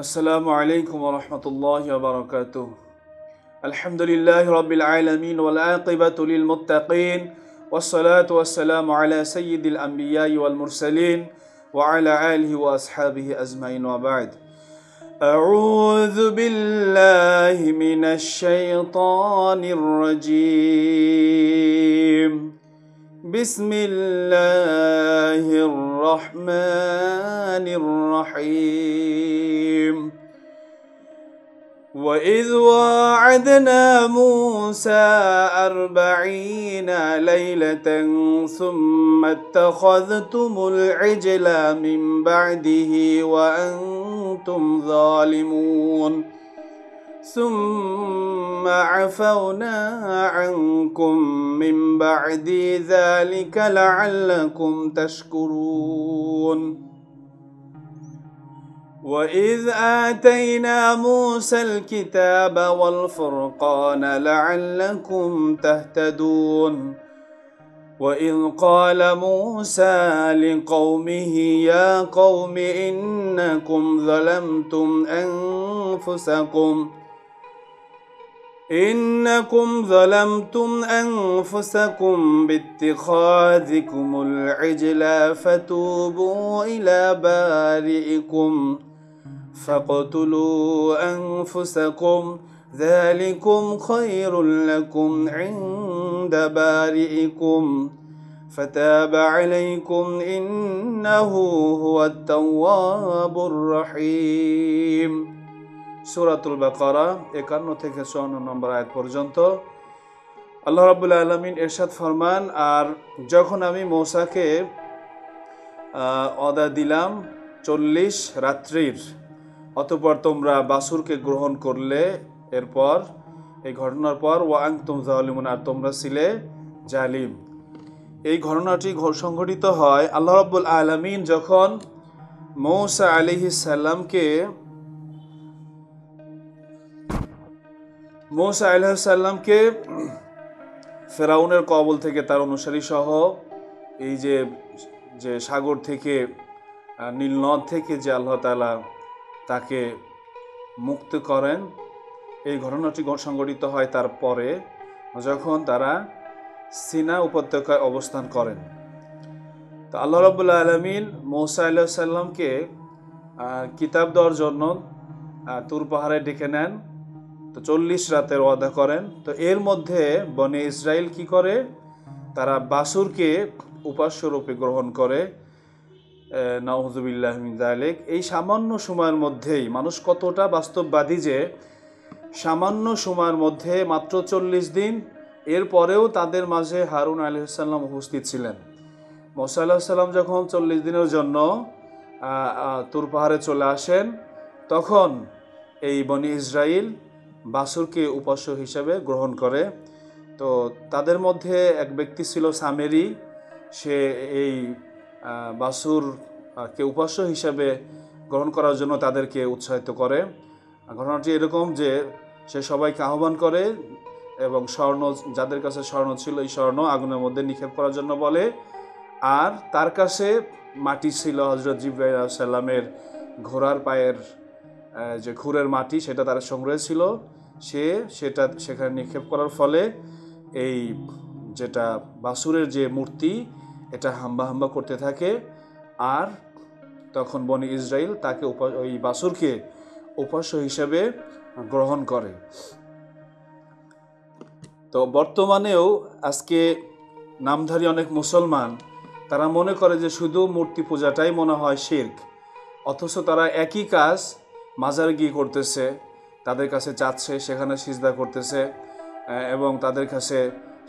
السلام عليكم ورحمة الله وبركاته. الحمد لله رب العالمين والعاقبة للمتقين والصلاة والسلام على سيد الأنبياء والمرسلين وعلى آله وأصحابه أجمعين وبعد. أعوذ بالله من الشيطان الرجيم. بسم الله الرحمن الرحيم. وإذ واعدنا موسى 40 ليلة ثم اتخذتم العجل من بعده وأنتم ظالمون ثم عفونا عنكم من بعد ذلك لعلكم تشكرون. وإذ آتينا موسى الكتاب والفرقان لعلكم تهتدون. وإذ قال موسى لقومه يا قوم إنكم ظلمتم أنفسكم باتخاذكم العجل فتوبوا إلى بارئكم فاقتلوا أنفسكم ذلكم خير لكم عند بارئكم فتاب عليكم إنه هو التواب الرحيم. সূরাতুল বাকারা 51 থেকে 54 নম্বর আয়াত পর্যন্ত আল্লাহ রাব্বুল আলামিন ইরশাদ ফরমান, আর যখন আমি মূসাকে ওয়াদা দিলাম 40 রাত্রির, অতঃপর তোমরা বাসুরকে গ্রহণ করলে, এরপর এই ঘটনার পর ওয়া আনতুম যালিমুন, আর তোমরা ছিলে জালিম। এই ঘটনাটি সংঘটিত হয় আল্লাহ রাব্বুল আলামিন যখন মূসা আলাইহিস সালামকে ফেরাউনের কবল থেকে তার অনুসারী সহ এই যে সাগর থেকে নীল নদ থেকে যে আল্লাহ তাআলা তাকে মুক্ত করেন, এই ঘটনাটি সংঘটিত হয় তারপরে যখন তারা সিনা উপত্যকায় অবস্থান করেন। তো আল্লাহ রাব্বুল আলামিন মূসা আলাইহিস সালামকে কিতাব দেওয়ার জন্য তুর পাহাড়ে ডেকে নেন। তো 40 রাতের ওয়াদা করেন। তো এর মধ্যে বনি ইসরাইল কি করে, তারা বাসুরকে উপাস্য রূপে গ্রহণ করে। নাউযুবিল্লাহি মিন যালিক। এই সামান্য সময়ের মধ্যেই মানুষ কতটা বাস্তববাদী যে সামান্য সময়ের মধ্যে মাত্র 40 দিন, এরপরেও তাদের মাঝে হারুন আলাইহিস সালাম উপস্থিত ছিলেন। মূসা আলাইহিস সালাম যখন 40 দিনের জন্য তুর পাহাড়ে চলে আসেন, তখন এই বনি ইসরাইল বাসুরকে উপাস্য হিসেবে গ্রহণ করে। তো তাদের মধ্যে এক ব্যক্তি ছিল সামেরি, সে এই বাসুরকে উপাস্য হিসেবে গ্রহণ করার জন্য তাদেরকে উৎসাহিত করে। ঘটনাটি এরকম যে সে সবাইকে আহ্বান করে এবং স্বর্ণ, যাদের কাছে স্বর্ণ ছিল, এই স্বর্ণ আগুনের মধ্যে নিক্ষেপ করার জন্য বলে। আর তার কাছে মাটি ছিল হযরত জিবরাইল আলাইহিস সালামের ঘোড়ার পায়ের যে খুরের মাটি, সেটা তার সংগ্রহে ছিল। সেটা সেখানে নিক্ষেপ করার ফলে এই যেটা বাসুরের যে মূর্তি, এটা হাম্বা হাম্বা করতে থাকে। আর তখন বনি ইসরাইল তাকে ওই বাসুরকে উপাস্য হিসেবে গ্রহণ করে। তো বর্তমানেও আজকে নামধারী অনেক মুসলমান তারা মনে করে যে শুধু মূর্তি পূজাটাই মনে হয় শিরক, অথচ তারা একই কাজ মাজারে গিয়ে করতেছে, তাদের কাছে যাচ্ছে, সেখানে সিজদা করতেছে এবং তাদের কাছে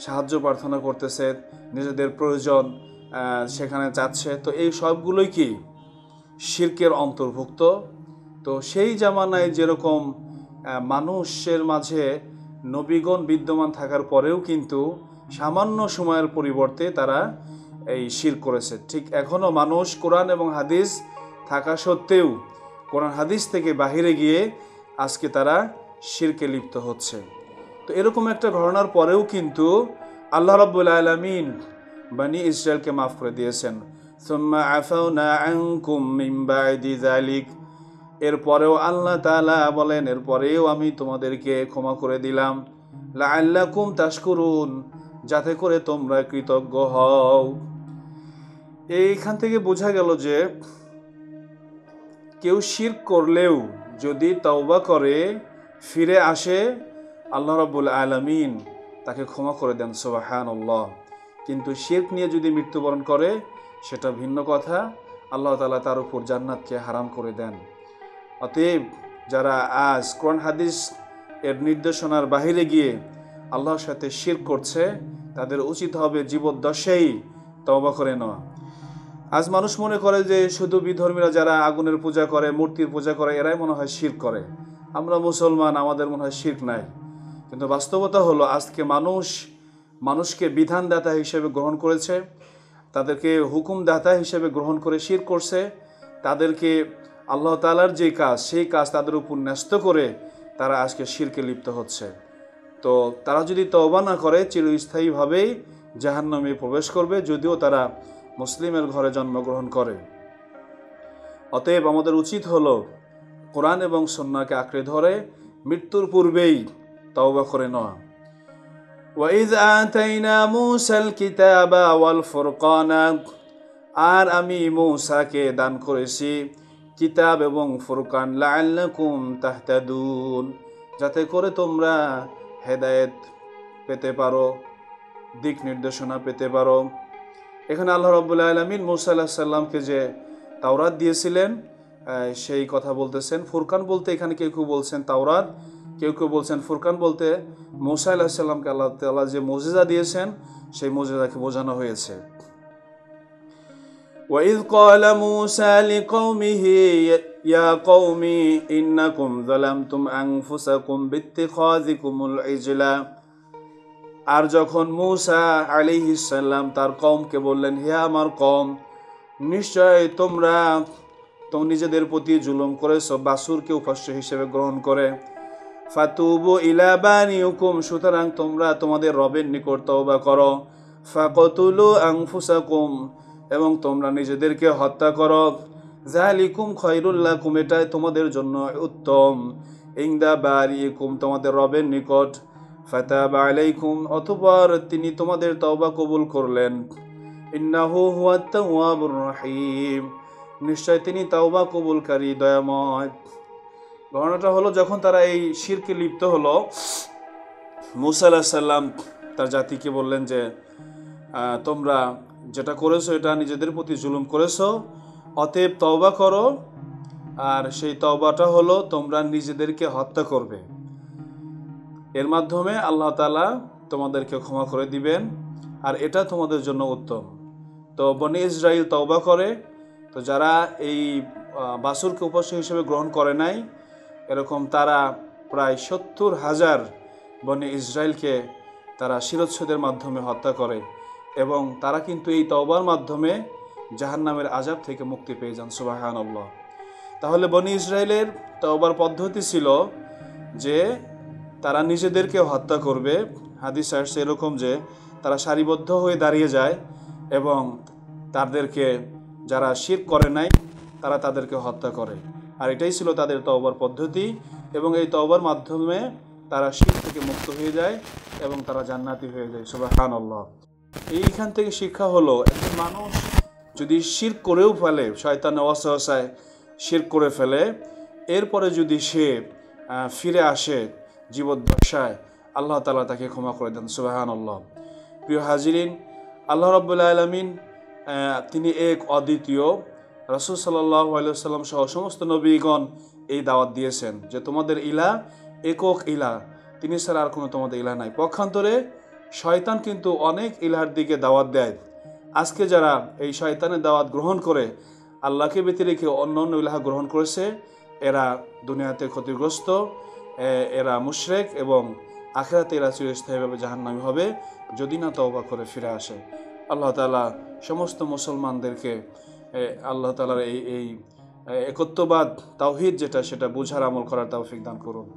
সাহায্য প্রার্থনা করতেছে, নিজেদের প্রয়োজন সেখানে যাচ্ছে। তো এই সবগুলোই কি শিরকের অন্তর্ভুক্ত। তো সেই জামানায় যেরকম মানুষের মাঝে নবীগণ বিদ্যমান থাকার পরেও কিন্তু সামান্য সময়ের পরিবর্তে তারা এই শিরক করেছে, ঠিক এখনও মানুষ কোরআন এবং হাদিস থাকা সত্ত্বেও কোরআন হাদিস থেকে বাহিরে গিয়ে আজকে তারা শিরকে লিপ্ত হচ্ছে। তো এরকম একটা ঘটনার পরেও কিন্তু আল্লাহ রাব্বুল আলামিন বনি ইসরায়েলকে মাফ করে দিয়েছেন। সুম্মা আফাউনা আনকুম মিন বাদি যালিক, এরপরেও আল্লাহ তাআলা বলেন, এরপরেও আমি তোমাদেরকে ক্ষমা করে দিলাম, লাআল্লাকুম তাশকুরুন, যাতে করে তোমরা কৃতজ্ঞ হও। এইখান থেকে বোঝা গেল যে কেউ শিরক করলেও যদি তওবা করে ফিরে আসে, আল্লাহ রাব্বুল আলামিন তাকে ক্ষমা করে দেন, সুবহানাল্লাহ। কিন্তু শিরক নিয়ে যদি মৃত্যুবরণ করে সেটা ভিন্ন কথা, আল্লাহ তাআলা তার উপর জান্নাতকে হারাম করে দেন। অতএব যারা আজ কোরআন হাদিস এর নির্দেশনার বাহিরে গিয়ে আল্লাহর সাথে শিরক করছে, তাদের উচিত হবে জীবদ্দশায় তওবা করে নেওয়া। আজ মানুষ মনে করে যে শুধু বিধর্মীরা যারা আগুনের পূজা করে, মূর্তির পূজা করে, এরাই মনে হয় শিরক করে, আমরা মুসলমান, আমাদের মনে হয় শিরক নাই। কিন্তু বাস্তবতা হলো আজকে মানুষকে বিধানদাতা হিসেবে গ্রহণ করেছে, তাদেরকে হুকুমদাতা হিসেবে গ্রহণ করে শিরক করছে, তাদেরকে আল্লাহ তাআলার যে কাজ সেই কাজ তাদের উপর ন্যস্ত করে তারা আজকে শিরকে লিপ্ত হচ্ছে। তো তারা যদি তওবা না করে চিরস্থায়ীভাবেই জাহান্নামে প্রবেশ করবে, যদিও তারা মুসলিমের ঘরে জন্মগ্রহণ করে। অতএব আমাদের উচিত হলো কোরআন এবং সুন্নাহকে আঁকড়ে ধরে মৃত্যুর পূর্বেই তওবা করে নেওয়া। ওয়াইয আতাইনা মূসাল কিতাবা ওয়াল ফুরকানা, আর আমি মূসাকে দান করেছি কিতাব এবং ফুরকান, লাআল্লাকুম তাহতাদুন, যাতে করে তোমরা হেদায়েত পেতে পারো, দিক নির্দেশনা পেতে পারো। এখানে আল্লাহ রাব্বুল আলামিন মূসা আলাইহিস সালামকে যে তাওরাত দিয়েছিলেন সেই কথা বলতেছেন। ফুরকান বলতে এখানে কেউ কেউ বলছেন তাওরাত, কেউ কেউ বলছেন ফুরকান বলতে মূসা আলাইহিস সালামকে আল্লাহ তাআলা যে মুজিজা দিয়েছেন সেই মুজিজাকে বোঝানো হয়েছে। وَإِذْ قَالَ مُوسَى لِقَوْمِهِ يَا قَوْمِ إِنَّكُمْ ظَلَمْتُمْ أَنفُسَكُمْ بِاتِّخَاذِكُمُ الْعِجْلَ, আর যখন মূসা আলাইহিস সালাম তার কওমকে বললেন, হে আমার কওম, নিশ্চয় তোমরা নিজেদের প্রতি জুলুম করেছো বাসুরকে উপাস্য হিসেবে গ্রহণ করে। ফাতুবু ইলা বারিকুম, সুতরাং তোমরা তোমাদের রবের নিকট তওবা করো। ফাকতুলু আনফুসাকুম, এবং তোমরা নিজেদেরকে হত্যা করো। যালিকুম খায়রুল লাকুম, এটাই তোমাদের জন্য উত্তম। ইনদা বারিকুম, তোমাদের রবের নিকট। ফাতাবা আলাইকুম, অতঃপর তিনি তোমাদের তওবা কবুল করলেন। ইন্নাহু হুয়াত তাওয়াবুর রহিম, নিশ্চয় তিনি তওবা কবুলকারী, দয়াময়। ঘটনাটা হলো যখন তারা এই শিরকে লিপ্ত হলো, মূসা আলাইহিস সালাম তার জাতিকে বললেন যে তোমরা যেটা করেছো এটা নিজেদের প্রতি জুলুম করেছো, অতএব তওবা করো, আর সেই তওবাটা হলো তোমরা নিজেদেরকে হত্যা করবে। এর মাধ্যমে আল্লাহ তাআলা তোমাদেরকে ক্ষমা করে দিবেন, আর এটা তোমাদের জন্য উত্তম। তো বনি ইসরাইল তওবা করে। তো যারা এই বাসুরকে উপাস্য হিসেবে গ্রহণ করে নাই, এরকম তারা প্রায় 70,000 বনি ইসরাইলকে তারা শিরচ্ছেদের মাধ্যমে হত্যা করে, এবং তারা কিন্তু এই তওবার মাধ্যমে জাহান্নামের আযাব থেকে মুক্তি পেয়ে যান, সুবহানাল্লাহ। তাহলে বনি ইসরাইলের তওবার পদ্ধতি ছিল যে তারা নিজেদেরকে হত্যা করবে। হাদিস আসছে এরকম যে তারা সারিবদ্ধ হয়ে দাঁড়িয়ে যায় এবং তাদেরকে যারা শিরক করে নাই তারা তাদেরকে হত্যা করে, আর এটাই ছিল তাদের তওবার পদ্ধতি। এবং এই তওবার মাধ্যমে তারা শিরক থেকে মুক্ত হয়ে যায় এবং তারা জান্নাতি হয়ে যায়, সুবহানাল্লাহ। এইখান থেকে শিক্ষা হলো একজন মানুষ যদি শিরক করেও ফেলে, শয়তানের ওয়াসওয়াসায় শিরক করে ফেলে, এরপরে যদি সে ফিরে আসে জীবদ্দশায়, আল্লাহ তাআলা তাকে ক্ষমা করে দেন, সুবহানাল্লাহ। প্রিয় হাজিরিন, আল্লাহ রাব্বুল আলামিন তিনি এক অদ্বিতীয়। রাসূল সাল্লাল্লাহু আলাইহি ওয়াসাল্লাম সহ সমস্ত নবীগণ এই দাওয়াত দিয়েছেন যে তোমাদের ইলাহ একক ইলাহ, তিনি ছাড়া আর কোনো তোমাদের ইলাহ নাই। পক্ষান্তরে শয়তান কিন্তু অনেক ইলাহর দিকে দাওয়াত দেয়। আজকে যারা এই শয়তানের দাওয়াত গ্রহণ করে আল্লাহকে ব্যতী রেখে অন্য অন্য ইলাহ গ্রহণ করেছে, এরা দুনিয়াতে ক্ষতিগ্রস্ত, এরা মুশরিক, এবং আখিরাতে এরা চিরস্থায়ীভাবে জাহান্নামী হবে যদি না তওবা করে ফিরে আসে। আল্লাহ তাআলা সমস্ত মুসলমানদেরকে আল্লাহ তাআলার এই একত্ববাদ তাওহীদ যেটা সেটা বুঝার আমল করার তৌফিক দান করুন।